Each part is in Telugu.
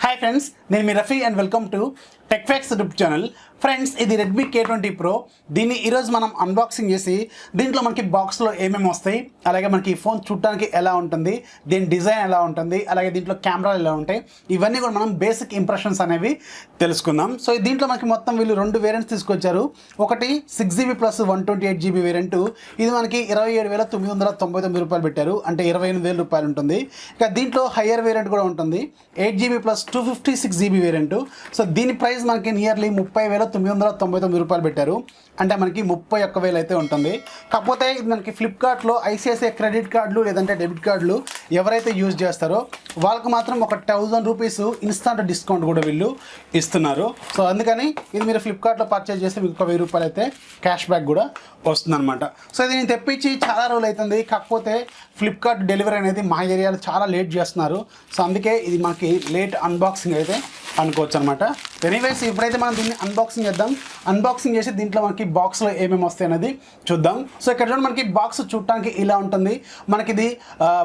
హాయ్ ఫ్రెండ్స్, నేను మీ Rafi and welcome to tech facts YouTube channel. Friends, ఇది రెడ్మీ K20 Pro. దీన్ని ఈరోజు మనం అన్బాక్సింగ్ చేసి దీంట్లో మనకి బాక్స్లో ఏమేమి వస్తాయి, అలాగే మనకి ఈ ఫోన్ చూడటానికి ఎలా ఉంటుంది, దీని డిజైన్ ఎలా ఉంటుంది, అలాగే దీంట్లో కెమెరాలు ఎలా ఉంటాయి, ఇవన్నీ కూడా మనం బేసిక్ ఇంప్రెషన్స్ అనేవి తెలుసుకుందాం. సో దీంట్లో మనకి మొత్తం వీళ్ళు 2 వేరియంట్స్ తీసుకొచ్చారు. ఒకటి 6GB ప్లస్ 128GB వేరియంట్. ఇది మనకి 27,999 రూపాయలు పెట్టారు, అంటే 28,000 రూపాయలు ఉంటుంది. ఇక దీంట్లో హయ్యర్ వేరియంట్ కూడా ఉంటుంది, 8GB plus 256GB variant. So దీని ప్రైస్ మనకి నియర్లీ 30,999 రూపాయలు పెట్టారు, అంటే మనకి 31,000 అయితే ఉంటుంది. కాకపోతే ఇది మనకి ఫ్లిప్కార్ట్లో ICICI క్రెడిట్ కార్డులు లేదంటే డెబిట్ కార్డులు ఎవరైతే యూజ్ చేస్తారో వాళ్ళకి మాత్రం ఒక 1000 రూపీస్ ఇన్స్టాంట్ డిస్కౌంట్ కూడా వీళ్ళు ఇస్తున్నారు. సో అందుకని ఇది మీరు ఫ్లిప్కార్ట్లో పర్చేజ్ చేస్తే మీకు 1000 రూపాయలు అయితే క్యాష్ బ్యాక్ కూడా వస్తుందన్నమాట. సో ఇది నేను తెప్పించి చాలా రోజులు అవుతుంది, కాకపోతే ఫ్లిప్కార్ట్ డెలివరీ అనేది మా ఏరియాలో చాలా లేట్ చేస్తున్నారు. సో అందుకే ఇది మనకి లేట్ అన్బాక్సింగ్ అయితే అనుకోవచ్చు అనమాట. ఎనీవేస్, ఇప్పుడైతే మనం దీన్ని అన్బాక్సింగ్ చేద్దాం. అన్బాక్సింగ్ చేసి దీంట్లో మనకి బాక్స్లో ఏమేమి వస్తాయి అనేది చూద్దాం. సో ఇక్కడ చూడండి, మనకి బాక్స్ చూడటానికి ఇలా ఉంటుంది. మనకి ఇది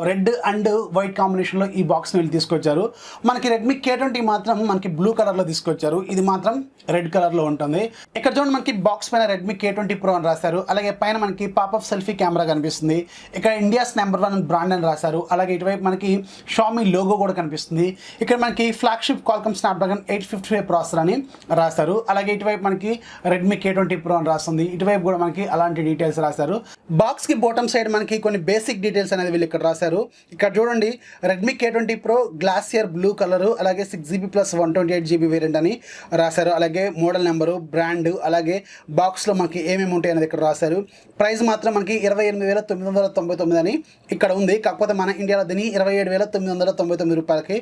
రెడ్ అండ్ వైట్ కాంబినేషన్లో ఈ బాక్స్ని వీళ్ళు తీసుకొచ్చారు. మనకి రెడ్మీ K20 మాత్రం మనకి బ్లూ కలర్లో తీసుకొచ్చారు, ఇది మాత్రం రెడ్ కలర్లో ఉంటుంది. ఇక్కడ చూడండి, మనకి బాక్స్ పైన రెడ్మీ K20 Pro అని రాశారు. అలాగే పైన మనకి పాపప్ సెల్ఫీ కెమెరా కనిపిస్తుంది. ఇక్కడ ఇండియాస్ నెంబర్ 1 బ్రాండ్ అని రాశారు. అలాగే ఇటువైపు మనకి షామీ లోగో కూడా కనిపిస్తుంది. ఇక్కడ మనకి ఫ్లాగ్షిప్ క్వాల్కమ్ స్నాప్డ్రాగన్ 855 ప్రాసెసర్ అని రాశారు. అలాగే ఇటువైపు మనకి రెడ్మీ K20 Pro అని రాస్తుంది. ఇటువైపు కూడా మనకి అలాంటి డీటెయిల్స్ రాశారు. బాక్స్ కి బాటమ్ సైడ్ మనకి కొన్ని బేసిక్ డీటెయిల్స్ అనేది వీళ్ళు ఇక్కడ రాశారు. ఇక్కడ చూడండి, Redmi K20 Pro glacier blue colour, అలాగే 6GB ప్లస్ 128GB వేరియంట్ అని రాశారు. అలాగే మోడల్ నెంబరు, బ్రాండ్, అలాగే బాక్స్లో మనకి ఏమేమి ఉంటాయి అనేది ఇక్కడ రాశారు. ప్రైస్ మాత్రం మనకి 28,999 అని ఇక్కడ ఉంది. కాకపోతే మన ఇండియాలో దీన్ని 27,999 రూపాయలకి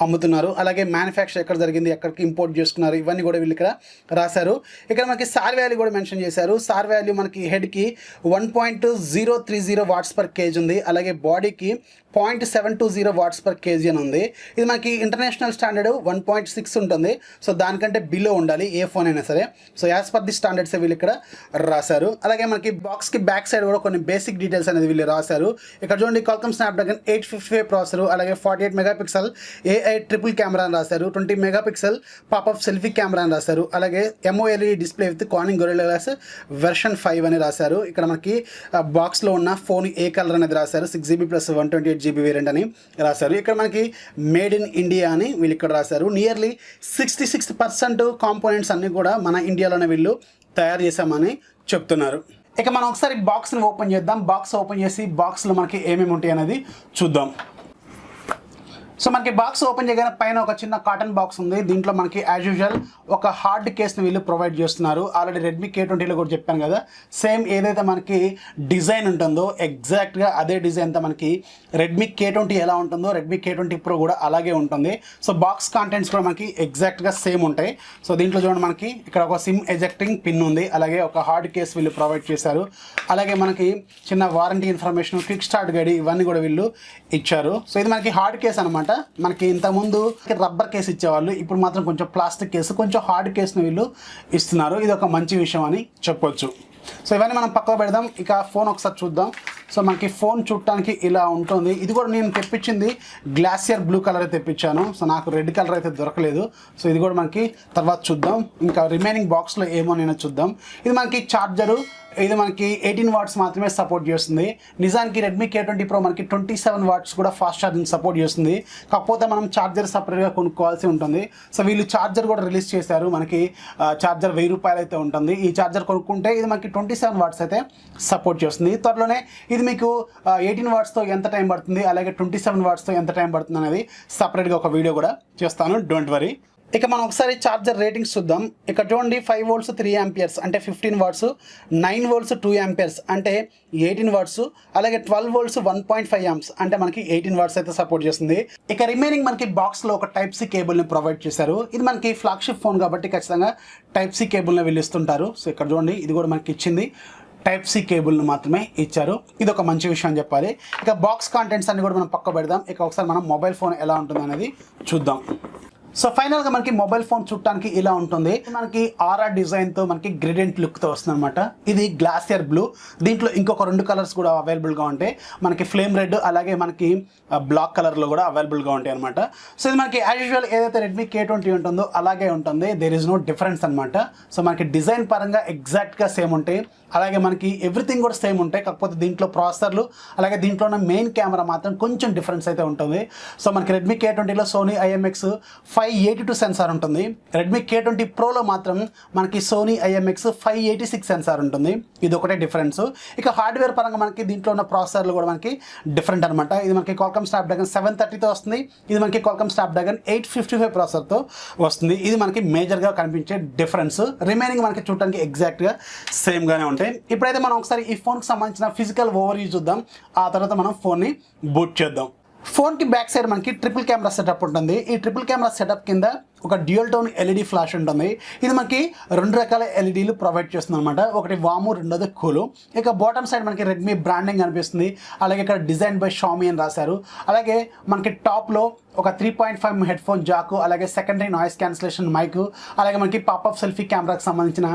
అమ్ముతున్నారు. అలాగే మ్యానుఫ్యాక్చర్ ఎక్కడ జరిగింది, ఎక్కడికి ఇంపోర్ట్ చేసుకున్నారు, ఇవన్నీ కూడా వీళ్ళు ఇక్కడ రాశారు. ఇక్కడ మనకి సార్ వాల్యూ కూడా మెన్షన్ చేశారు. సార్ వాల్యూ మనకి హెడ్కి 1.030 వాట్స్ పర్ కేజీ ఉంది. అలాగే బాడీకి 0.720 వాట్స్ పర్ కేజీ అని ఉంది. ఇది మనకి ఇంటర్నేషనల్ స్టాండర్డ్ 1.6 ఉంటుంది. సో దానికంటే బిలో ఉండాలి ఏ ఫోన్ అయినా సరే. So as per the standards వీళ్ళు ఇక్కడ రాశారు. అలాగే మనకి బాక్స్కి బ్యాక్ సైడ్ కూడా కొన్ని బేసిక్ డీటెయిల్స్ అనేది వీళ్ళు రాశారు. ఇక్కడ చూడండి, క్వాల్కమ్ స్నాప్డ్రాగన్ 855 ప్రాసెసర్, అలాగే 48 మెగాపిక్సెల్ AI ట్రిపుల్ కెమెరా అని రాశారు. 20 మెగాపిక్సెల్ పాపప్ సెల్ఫీ కెమెరా అని రాశారు. అలాగే MOLED display with Corning Gorilla glass version 5 అని రాశారు. ఇక్కడ మనకి బాక్స్లో ఉన్న ఫోన్ ఏ కలర్ అనేది రాశారు. 6GB ప్లస్ 128GB వేరియంట్ అని రాశారు. ఇక్కడ మనకి మేడ్ ఇన్ ఇండియా అని వీళ్ళు ఇక్కడ రాశారు. నియర్లీ 66% కాంపోనెంట్స్ అన్నీ కూడా మన ఇండియాలోనే వీళ్ళు తయారు చేశామని చెప్తున్నారు. ఇక మనం ఒకసారి బాక్స్ని ఓపెన్ చేద్దాం. బాక్స్ ఓపెన్ చేసి బాక్స్లో మనకి ఏమేమి ఉంటాయి అనేది చూద్దాం. సో మనకి బాక్స్ ఓపెన్ చేయగానే పైన ఒక చిన్న కాటన్ బాక్స్ ఉంది. దీంట్లో మనకి యాజ్ యూజువల్ ఒక హార్డ్ కేస్ని వీళ్ళు ప్రొవైడ్ చేస్తున్నారు. ఆల్రెడీ రెడ్మీ K20లో కూడా చెప్పాను కదా, సేమ్ ఏదైతే మనకి డిజైన్ ఉంటుందో ఎగ్జాక్ట్గా అదే డిజైన్తో మనకి రెడ్మీ K20 ఎలా ఉంటుందో రెడ్మీ K20 Pro కూడా అలాగే ఉంటుంది. సో బాక్స్ కాంటెంట్స్ కూడా మనకి ఎగ్జాక్ట్గా సేమ్ ఉంటాయి. సో దీంట్లో చూడండి, మనకి ఇక్కడ ఒక సిమ్ ఎజెక్టింగ్ పిన్ ఉంది. అలాగే ఒక హార్డ్ కేస్ వీళ్ళు ప్రొవైడ్ చేశారు. అలాగే మనకి చిన్న warranty information, quick start guide, ఇవన్నీ కూడా వీళ్ళు ఇచ్చారు. సో ఇది మనకి హార్డ్ కేస్ అనమాట. మనకి ఇంతకుముందు రబ్బర్ కేసు ఇచ్చేవాళ్ళు, ఇప్పుడు మాత్రం కొంచెం ప్లాస్టిక్ కేసు, కొంచెం హార్డ్ కేసును వీళ్ళు ఇస్తున్నారు. ఇది ఒక మంచి విషయం అని చెప్పొచ్చు. సో ఇవన్నీ మనం పక్కకు పెడదాం. ఇక ఫోన్ ఒకసారి చూద్దాం. సో మనకి ఫోన్ చూడటానికి ఇలా ఉంటుంది. ఇది కూడా నేను తెప్పించింది గ్లాసియర్ బ్లూ కలర్ అయితే తెప్పించాను. సో నాకు రెడ్ కలర్ అయితే దొరకలేదు. సో ఇది కూడా మనకి తర్వాత చూద్దాం. ఇంకా రిమైనింగ్ బాక్స్లో ఏమో నేను చూద్దాం. ఇది మనకి ఛార్జరు, ఇది మనకి 18 వాట్స్ మాత్రమే సపోర్ట్ చేస్తుంది. నిజానికి రెడ్మీ K20 Pro మనకి 27 వాట్స్ కూడా ఫాస్ట్ ఛార్జింగ్ సపోర్ట్ చేస్తుంది. కాకపోతే మనం ఛార్జర్ సపరేట్గా కొనుక్కోవాల్సి ఉంటుంది. సో వీళ్ళు ఛార్జర్ కూడా రిలీజ్ చేశారు. మనకి ఛార్జర్ 1000 రూపాయలు అయితే ఉంటుంది. ఈ ఛార్జర్ కొనుక్కుంటే ఇది మనకి 27 వాట్స్ అయితే సపోర్ట్ చేస్తుంది. త్వరలోనే ఇది మీకు 18 వాట్స్తో ఎంత టైం పడుతుంది, అలాగే 27 వాట్స్తో ఎంత టైం పడుతుంది అనేది సపరేట్గా ఒక వీడియో కూడా చేస్తాను, డోంట్ వరీ. ఇక మనం ఒకసారి ఛార్జర్ రేటింగ్స్ చూద్దాం. ఇక్కడ చూడండి, 5 వోల్ట్స్ 3 ఆంపియర్స్ అంటే 15 వాట్స్, 9 వోల్ట్స్ 2 ఆంపియర్స్ అంటే 18 వాట్స్, అలాగే 12 వోల్ట్స్ 1.5 ఆంప్స్ అంటే మనకి 18 వాట్స్ అయితే సపోర్ట్ చేస్తుంది. ఇక రిమైనింగ్ మనకి బాక్స్లో ఒక Type-C కేబుల్ని ప్రొవైడ్ చేశారు. ఇది మనకి ఫ్లాగ్షిప్ ఫోన్ కాబట్టి ఖచ్చితంగా Type-C కేబుల్ని వీళ్ళు ఇస్తుంటారు. సో ఇక్కడ చూడండి, ఇది కూడా మనకి ఇచ్చింది Type-C కేబుల్ని మాత్రమే ఇచ్చారు. ఇది ఒక మంచి విషయం అని చెప్పాలి. ఇక బాక్స్ కాంటెంట్స్ అన్ని కూడా మనం పక్క పెడదాం. ఇక ఒకసారి మనం మొబైల్ ఫోన్ ఎలా ఉంటుంది అనేది చూద్దాం. సో ఫైనల్గా మనకి మొబైల్ ఫోన్ చుట్టానికి ఇలా ఉంటుంది. మనకి ఆర్ఆర్ డిజైన్తో మనకి గ్రేడియంట్ లుక్తో వస్తుంది అనమాట. ఇది గ్లాసియర్ బ్లూ. దీంట్లో ఇంకొక 2 కలర్స్ కూడా అవైలబుల్గా ఉంటాయి. మనకి ఫ్లేమ్ రెడ్ అలాగే మనకి బ్లాక్ కలర్లో కూడా అవైలబుల్గా ఉంటాయి అనమాట. సో ఇది మనకి యాజ్ యూజువల్ ఏదైతే రెడ్మీ K20 ఉంటుందో అలాగే ఉంటుంది. దేర్ ఇస్ నో డిఫరెన్స్ అనమాట. సో మనకి డిజైన్ పరంగా ఎగ్జాక్ట్గా సేమ్ ఉంటాయి. అలాగే మనకి ఎవ్రీథింగ్ కూడా సేమ్ ఉంటాయి. కాకపోతే దీంట్లో ప్రాసెసర్లు అలాగే దీంట్లో ఉన్న మెయిన్ కెమెరా మాత్రం కొంచెం డిఫరెన్స్ అయితే ఉంటుంది. సో మనకి రెడ్మీ K20లో సోనీ IMX 582 సెన్సార్ ఉంటుంది. రెడ్మీ K20 ప్రోలో మాత్రం మనకి సోనీ IMX 586 సెన్సార్ ఉంటుంది. ఇది ఒకటే డిఫరెన్స్. ఇక హార్డ్వేర్ పరంగా మనకి దీంట్లో ఉన్న ప్రాసెసర్లు కూడా మనకి డిఫరెంట్ అనమాట. ఇది మనకి Qualcomm Snapdragon 730తో వస్తుంది. ఇది మనకి Qualcomm Snapdragon 855 ప్రాసెసర్తో వస్తుంది. ఇది మనకి మేజర్గా కనిపించే డిఫరెన్స్. రిమైనింగ్ మనకి చూడడానికి ఎగ్జాక్ట్గా సేమ్గానే ఉంటాయి. ఇప్పుడైతే మనం ఒకసారి ఈ ఫోన్కి సంబంధించిన ఫిజికల్ ఓవర్వ్యూ చూద్దాం. ఆ తర్వాత మనం ఫోన్ని బూట్ చేద్దాం. ఫోన్కి బ్యాక్ సైడ్ మనకి ట్రిపుల్ కెమెరా సెటప్ ఉంటుంది. ఈ ట్రిపుల్ కెమెరా సెటప్ కింద ఒక డ్యూయల్ టోన్ LED ఫ్లాష్ ఉంటుంది. ఇది మనకి 2 రకాల LEDలు ప్రొవైడ్ చేస్తుంది అనమాట. ఒకటి వాము, రెండోది కూలు. ఇక బాటమ్ సైడ్ మనకి రెడ్మీ బ్రాండింగ్ అనిపిస్తుంది. అలాగే ఇక్కడ డిజైన్ బై షామీ అని రాశారు. అలాగే మనకి టాప్లో ఒక 3.5 హెడ్ ఫోన్ జాకు, అలాగే సెకండరీ నాయిస్ క్యాన్సిలేషన్ మైక్, అలాగే మనకి పాపప్ సెల్ఫీ కెమెరాకి సంబంధించిన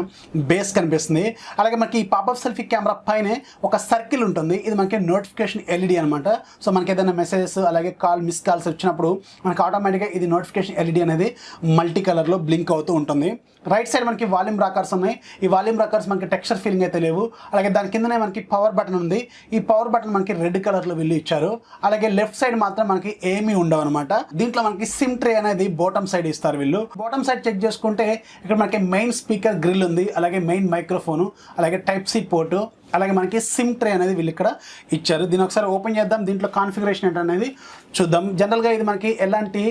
బేస్ కనిపిస్తుంది. అలాగే మనకి ఈ పాపప్ సెల్ఫీ కెమెరా పైనే ఒక సర్కిల్ ఉంటుంది. ఇది మనకి నోటిఫికేషన్ LED అనమాట. సో మనకి ఏదైనా మెసేజెస్ అలాగే మిస్ కాల్స్ వచ్చినప్పుడు మనకి ఆటోమేటిక్గా ఇది నోటిఫికేషన్ LED అనేది మల్టీ కలర్లో బ్లింక్ అవుతూ ఉంటుంది. రైట్ సైడ్ మనకి వాల్యూమ్ రాకర్స్ ఉన్నాయి. ఈ వాల్యూమ్ రాకర్స్ మనకి టెక్స్చర్ ఫీలింగ్ అయితే లేవు. అలాగే దాని కిందనే మనకి పవర్ బటన్ ఉంది. ఈ పవర్ బటన్ మనకి రెడ్ కలర్లో వీళ్ళు ఇచ్చారు. అలాగే లెఫ్ట్ సైడ్ మాత్రం మనకి ఏమీ ఉండవు అనమాట. దీంట్లో మనకి సిమ్ ట్రే అనేది బాటమ్ సైడ్ ఇస్తారు వీళ్ళు. బాటమ్ సైడ్ చెక్ చేసుకుంటే ఇక్కడ మనకి మెయిన్ స్పీకర్ గ్రిల్ ఉంది. అలాగే మెయిన్ మైక్రోఫోను, అలాగే Type-C పోర్టు, అలాగే మనకి సిమ్ ట్రే అనేది వీళ్ళు ఇక్కడ ఇచ్చారు. దీన్ని ఒకసారి ఓపెన్ చేద్దాం. దీంట్లో కాన్ఫిగరేషన్ ఏంటనేది చూద్దాం. జనరల్గా ఇది మనకి ఎలాంటి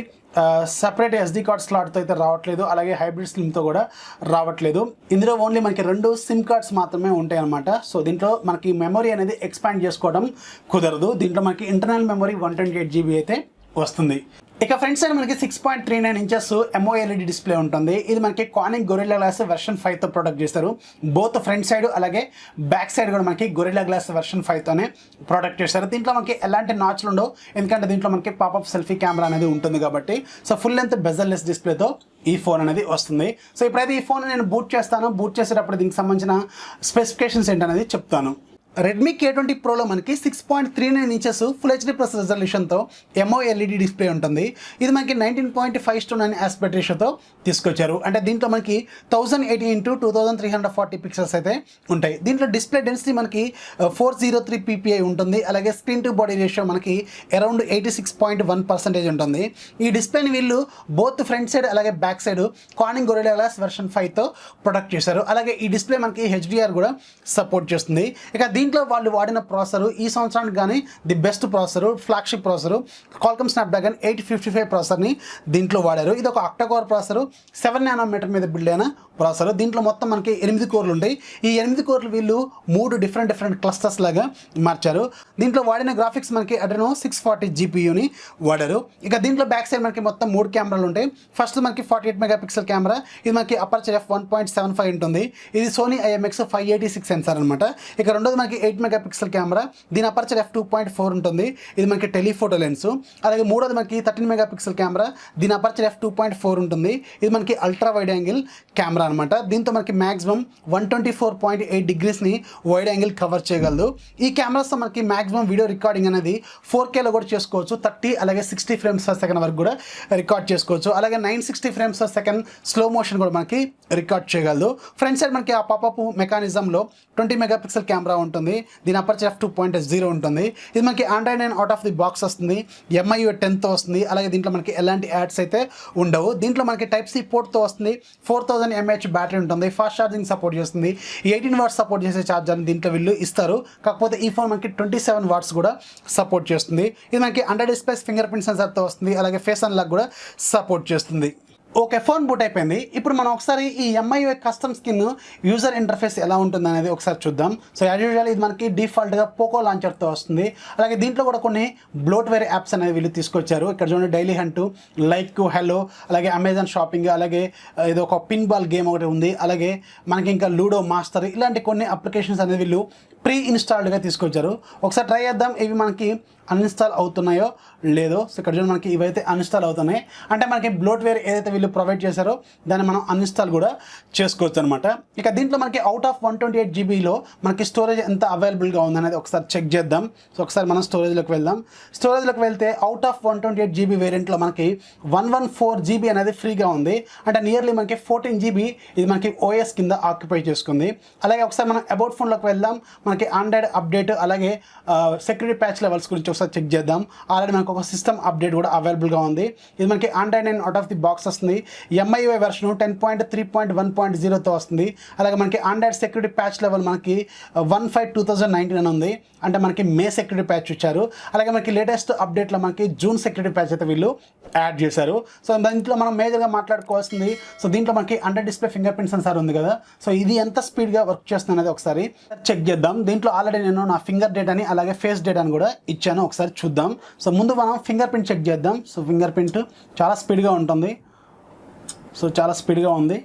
సపరేట్ SD కార్డ్ స్లాట్తో అయితే రావట్లేదు. అలాగే హైబ్రిడ్ స్లిమ్తో కూడా రావట్లేదు. ఇందులో ఓన్లీ మనకి 2 సిమ్ కార్డ్స్ మాత్రమే ఉంటాయి అనమాట. సో దీంట్లో మనకి మెమరీ అనేది ఎక్స్పాండ్ చేసుకోవడం కుదరదు. దీంట్లో మనకి ఇంటర్నల్ మెమరీ 128 GB అయితే వస్తుంది. ఇక ఫ్రంట్ సైడ్ మనకి 6.39 ఇంచెస్ MOLED డిస్ప్లే ఉంటుంది. ఇది మనకి Corning Gorilla Glass వెర్షన్ 5తో ప్రొడక్ట్ చేస్తారు. బోత్ ఫ్రంట్ సైడ్ అలాగే బ్యాక్ సైడ్ కూడా మనకి Gorilla Glass వెర్షన్ 5తోనే ప్రొడక్ట్ చేస్తారు. దీంట్లో మనకి ఎలాంటి నాచ్లు ఉండవు, ఎందుకంటే దీంట్లో మనకి పాపప్ సెల్ఫీ కెమెరా అనేది ఉంటుంది కాబట్టి. సో ఫుల్ లెంత్ బెజల్లెస్ డిస్ప్లేతో ఈ ఫోన్ అనేది వస్తుంది. సో ఇప్పుడైతే ఈ ఫోన్ నేను బూట్ చేస్తాను. బూట్ చేసేటప్పుడు దీనికి సంబంధించిన స్పెసిఫికేషన్స్ ఏంటనేది చెప్తాను. రెడ్మీ K20 ప్రోలో మనకి 6.39 ఇంచెస్ ఫుల్ HD ప్లస్ రెజల్యూషన్తో MOLED డిస్ప్లే ఉంటుంది. ఇది మనకి 19.5:9 ఆస్పెక్ట్ రేషియోతో తీసుకొచ్చారు. అంటే దీంట్లో మనకి 1080x2340 పిక్సెల్స్ అయితే ఉంటాయి. దీంట్లో డిస్ప్లే డెన్సిటీ మనకి 403 PPI ఉంటుంది. అలాగే స్క్రీన్ టు బాడీ రేషియో మనకి అరౌండ్ 86.1% ఉంటుంది. ఈ డిస్ప్లేని వీళ్ళు బోత్ ఫ్రంట్ సైడ్ అలాగే back side Corning Gorilla Glass version 5తో ప్రొడక్ట్ చేశారు. అలాగే ఈ డిస్ప్లే మనకి HDR కూడా సపోర్ట్ చేస్తుంది. ఇక దీంట్లో వాళ్ళు వాడిన ప్రాసెసర్ ఈ సంవత్సరానికి కానీ the best processor, flagship processor Qualcomm Snapdragon 855 ప్రాసెసర్ని దీంట్లో వాడారు. ఇది ఒక అక్టాకోర్ ప్రాసెసర్, 7 nm మీద బిల్డ్ అయిన ప్రాసెసర్. దీంట్లో మొత్తం మనకి 8 కోర్లు ఉంటాయి. ఈ 8 కోర్లు వీళ్ళు 3 డిఫరెంట్ క్లస్టర్స్ లాగా మార్చారు. దీంట్లో వాడిన గ్రాఫిక్స్ మనకి Adreno 640 GPUని వాడారు. ఇక దీంట్లో బ్యాక్ సైడ్ మనకి మొత్తం 3 కెమెరాలు ఉంటాయి. ఫస్ట్ మనకి 48 మెగాపిక్సెల్ కెమెరా. ఇది మనకి అపర్చర్ f1.75 ఉంటుంది. ఇది సోనీ IMX 586 సెన్సార్ అనమాట. ఇక రెండోది మనకి 8 మెగాపిక్సెల్ కెమెరా. దీని అపర్చర్ f2.4 ఉంటుంది. ఇది మనకి టెలిఫోటో లెన్స్. అలాగే మూడోది మనకి 13 మెగాపిక్సెల్ కెమెరా. దీని అపర్చర్ f2.4 ఉంటుంది. ఇది మనకి అల్ట్రా వైడ్ యాంగిల్ కెమెరా అనమాట. దీంతో మనకి మాక్సిమం 124.8 డిగ్రీస్ని వైడ్ యాంగిల్ కవర్ చేయగలదు. ఈ కెమెరాస్తో మనకి మాక్సిమం వీడియో రికార్డింగ్ అనేది 4Kలో కూడా చేసుకోవచ్చు. 30 అలాగే 60 ఫ్రేమ్స్ పర్ సెకండ్ వరకు కూడా రికార్డ్ చేసుకోవచ్చు. అలాగే 960 frames per second slow motion కూడా మనకి రికార్డ్ చేయగలదు. ఫ్రంట్ సైడ్ మనకి ఆ పాపప్ మెకానిజంలో 20 మెగాపిక్సెల్ కెమెరా ఉంటుంది. దీని అపర్చర్ f2.0 ఉంటుంది. ఇది మనకి Android 9 out of the box వస్తుంది. MIUI 10తో వస్తుంది. అలాగే దీంట్లో మనకి ఎలాంటి యాడ్స్ అయితే ఉండవు. దీంట్లో మనకి Type-C పోర్ట్తో వస్తుంది. 4000 mAh బ్యాటరీ ఉంటుంది. ఫాస్ట్ ఛార్జింగ్ సపోర్ట్ చేస్తుంది. 18 వాట్స్ సపోర్ట్ చేసే ఛార్జర్ని దీంట్లో వీళ్ళు ఇస్తారు. కాకపోతే ఈ ఫోన్ మనకి 27 వాట్స్ కూడా సపోర్ట్ చేస్తుంది. ఇది మనకి అండర్ డిస్ప్లే ఫింగర్ ప్రింట్ సెన్సర్తో వస్తుంది. అలాగే ఫేస్ అన్లాక్ కూడా సపోర్ట్ చేస్తుంది. ఓకే, ఫోన్ బూట్ అయిపోయింది. ఇప్పుడు మనం ఒకసారి ఈ MIUI custom skin user interface ఎలా ఉంటుంది అనేది ఒకసారి చూద్దాం. సో యాజ్ యూజువల్ ఇది మనకి డిఫాల్ట్గా పోకో లాంచర్తో వస్తుంది. అలాగే దీంట్లో కూడా కొన్ని బ్లోట్వేర్ యాప్స్ అనేవి వీళ్ళు తీసుకొచ్చారు. ఇక్కడ చూడండి, డైలీ హంట్, లైక్, హెలో, అలాగే అమెజాన్ షాపింగ్, అలాగే ఇది ఒక పిన్ బాల్ గేమ్ ఒకటి ఉంది. అలాగే మనకి ఇంకా లూడో మాస్టర్, ఇలాంటి కొన్ని అప్లికేషన్స్ అనేవి వీళ్ళు ప్రీ ఇన్స్టాల్డ్గా తీసుకొచ్చారు. ఒకసారి ట్రై చేద్దాం ఇవి మనకి అన్ఇన్స్టాల్ అవుతున్నాయో లేదో. సో ఇక్కడ చూడండి మనకి ఇవైతే అన్ఇన్స్టాల్ అవుతున్నాయి, అంటే మనకి బ్లోట్వేర్ ఏదైతే వీళ్ళు ప్రొవైడ్ చేశారో దాన్ని మనం అన్ఇన్స్టాల్ కూడా చేసుకోవచ్చు అనమాట. ఇక దీంట్లో మనకి అవుట్ ఆఫ్ 128 జీబీలో మనకి స్టోరేజ్ ఎంత అవైలబుల్గా ఉందనేది ఒకసారి చెక్ చేద్దాం. సో ఒకసారి మనం స్టోరేజ్లోకి వెళ్దాం. స్టోరేజ్లోకి వెళ్తే అవుట్ ఆఫ్ 128 జీబీ వేరియంట్లో మనకి 114 జీబీ అనేది ఫ్రీగా ఉంది, అంటే నియర్లీ మనకి 14 జీబీ ఇది మనకి ఓఎస్ కింద ఆక్యుపై చేసుకుంది. అలాగే ఒకసారి మనం అబౌట్ ఫోన్లోకి వెళ్దాం. మనకి ఆండ్రాయిడ్ అప్డేట్ అలాగే సెక్యూరిటీ ప్యాచ్ లెవెల్స్ గురించి ఒకసారి చెక్ చేద్దాం. ఆల్రెడీ మనకు ఒక సిస్టమ్ అప్డేట్ కూడా అవైలబుల్గా ఉంది. ఇది మనకి Android 9 out of the box వస్తుంది. MIUI వెర్షన్ 10.3.1.0తో వస్తుంది. అలాగే మనకి ఆండ్రాయిడ్ సెక్యూరిటీ ప్యాచ్ లెవెల్ మనకి 15/2019 అని ఉంది, అంటే మనకి మే సెక్యూరిటీ ప్యాచ్ ఇచ్చారు. అలాగే మనకి లేటెస్ట్ అప్డేట్లో మనకి జూన్ సెక్యూరిటీ ప్యాచ్ అయితే వీళ్ళు యాడ్ చేశారు. సో దీంట్లో మనం మేజర్గా మాట్లాడుకోవాల్సింది, సో దీంట్లో మనకి under display finger print censor ఉంది కదా, సో ఇది ఎంత స్పీడ్గా వర్క్ చేస్తుంది అనేది ఒకసారి చెక్ చేద్దాం. దీంట్లో ఆల్రెడీ నేను నా ఫింగర్ డేటాని అలాగే ఫేస్ డేటాని కూడా ఇచ్చాను, ఒకసారి చూద్దాం. సో ముందు మనం ఫింగర్ ప్రింట్ చెక్ చేద్దాం. సో ఫింగర్ ప్రింట్ చాలా స్పీడ్గా ఉంటుంది, సో చాలా స్పీడ్గా ఉంది.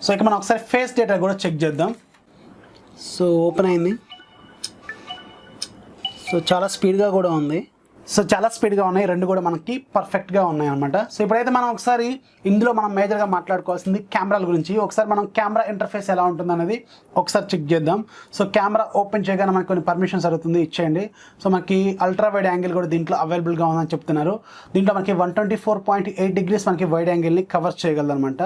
సో ఇక మనం ఒకసారి ఫేస్ డేటా కూడా చెక్ చేద్దాం. సో ఓపెన్ అయింది. సో చాలా స్పీడ్గా కూడా ఉంది. సో చాలా స్పీడ్గా ఉన్నాయి, రెండు కూడా మనకి పర్ఫెక్ట్గా ఉన్నాయి అనమాట. సో ఇప్పుడైతే మనం ఒకసారి ఇందులో మనం మేజర్గా మాట్లాడుకోవాల్సింది కెమెరాల గురించి. ఒకసారి మనం కెమెరా ఇంటర్ఫేస్ ఎలా ఉంటుంది అనేది ఒకసారి చెక్ చేద్దాం. సో కెమెరా ఓపెన్ చేయగానే మనకి కొన్ని పర్మిషన్స్ అడుగుతుంది, ఇచ్చేయండి. సో మనకి అల్ట్రా వైడ్ యాంగిల్ కూడా దీంట్లో అవైలబుల్గా ఉందని చెప్తున్నారు. దీంట్లో మనకి 124.8 degrees మనకి వైడ్ యాంగిల్ని కవర్ చేయగలదు అనమాట.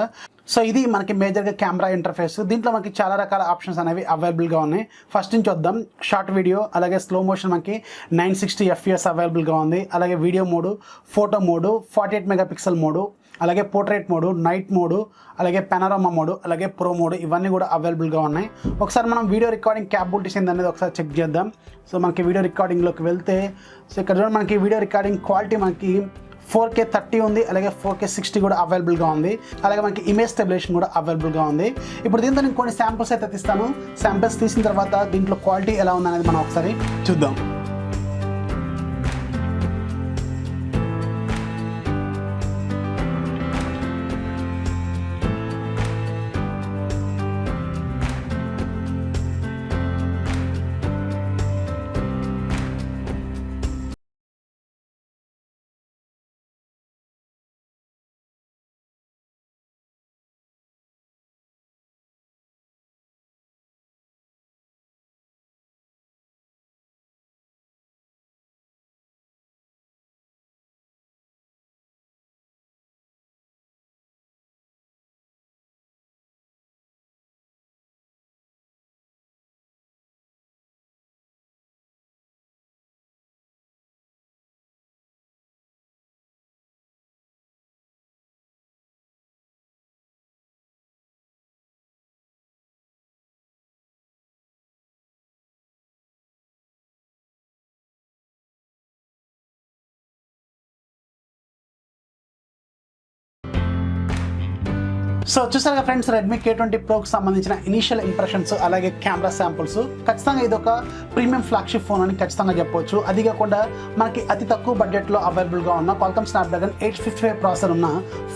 సో ఇది మనకి మేజర్గా కెమెరా ఇంటర్ఫేస్. దీంట్లో మనకి చాలా రకాల ఆప్షన్స్ అనేవి అవైలబుల్గా ఉన్నాయి. ఫస్ట్ నుంచి వద్దాం. షార్ట్ వీడియో అలాగే స్లో మోషన్ మనకి 960 FPS అవైలబుల్గా ఉంది. అలాగే video mode, photo mode, 48 megapixel mode, అలాగే పోర్ట్రేట్ మోడు, నైట్ మోడు, అలాగే పెనోరామా మోడు, అలాగే ప్రో మోడు, ఇవన్నీ కూడా అవైలబుల్గా ఉన్నాయి. ఒకసారి మనం వీడియో రికార్డింగ్ క్యాపబిలిటీస్ ఏందనేది ఒకసారి చెక్ చేద్దాం. సో మనకి వీడియో రికార్డింగ్లోకి వెళ్తే, సో ఇక్కడ చూడండి మనకి వీడియో రికార్డింగ్ క్వాలిటీ మనకి 4K 30 ఉంది, అలాగే 4K 60 కూడా అవైలబుల్గా ఉంది. అలాగే మనకి ఇమేజ్ స్టెబిలేషన్ కూడా అవైలబుల్గా ఉంది. ఇప్పుడు దీంతో నేను కొన్ని శాంపుల్స్ అయితే తీస్తాను. శాంపుల్స్ తీసిన తర్వాత దీంట్లో క్వాలిటీ ఎలా ఉందనేది మనం ఒకసారి చూద్దాం. సో చూసారుగా ఫ్రెండ్స్, రెడ్మీ K20 Proకి సంబంధించిన ఇనిషియల్ ఇంప్రెషన్స్ అలాగే కెమెరా శాంపుల్స్. ఖచ్చితంగా ఇది ఒక ప్రీమియం ఫ్లాగ్షిప్ ఫోన్ అని ఖచ్చితంగా చెప్పవచ్చు. అది కాకుండా మనకి అతి తక్కువ బడ్జెట్లో అవైలబుల్గా ఉన్న Qualcomm Snapdragon 855 ప్రాసెసర్ ఉన్న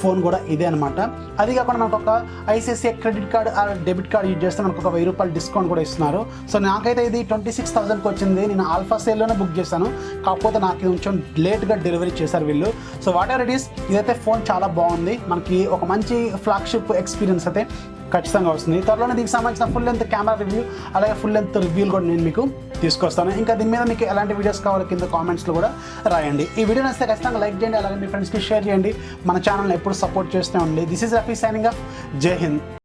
ఫోన్ కూడా ఇదే అనమాట. అది కాకుండా మనకు ఒక ICICI క్రెడిట్ కార్డ్ ఆ డెబిట్ కార్డ్ యూజ్ చేస్తే మనకు ఒక 1000 రూపాయలు డిస్కౌంట్ కూడా ఇస్తున్నారు. సో నాకైతే ఇది 26,000కి వచ్చింది. నేను ఆల్ఫా సేల్లోనే బుక్ చేశాను, కాకపోతే నాకు కొంచెం లేట్గా డెలివరీ చేశారు వీళ్ళు. So what ever it is, ఇదైతే ఫోన్ చాలా బాగుంది. మనకి ఒక మంచి ఫ్లాగ్షిప్ ఎక్స్పీరియన్స్ అయితే ఖచ్చితంగా వస్తుంది. త్వరలోనే దీనికి సంబంధించిన ఫుల్ లెంత్ కెమెరా రివ్యూ అలాగే ఫుల్ లెంత్ రివ్యూలు కూడా నేను మీకు తీసుకొస్తాను. ఇంకా దీని మీద మీకు ఎలాంటి వీడియోస్ కావాలో కింద కామెంట్స్లో కూడా రాయండి. ఈ వీడియో నచ్చితే ఖచ్చితంగా లైక్ చేయండి, అలాగే మీ ఫ్రెండ్స్కి షేర్ చేయండి. మన ఛానల్ని ఎప్పుడు సపోర్ట్ చేస్తూ ఉండండి. This is Rafi signing off. జై హింద్.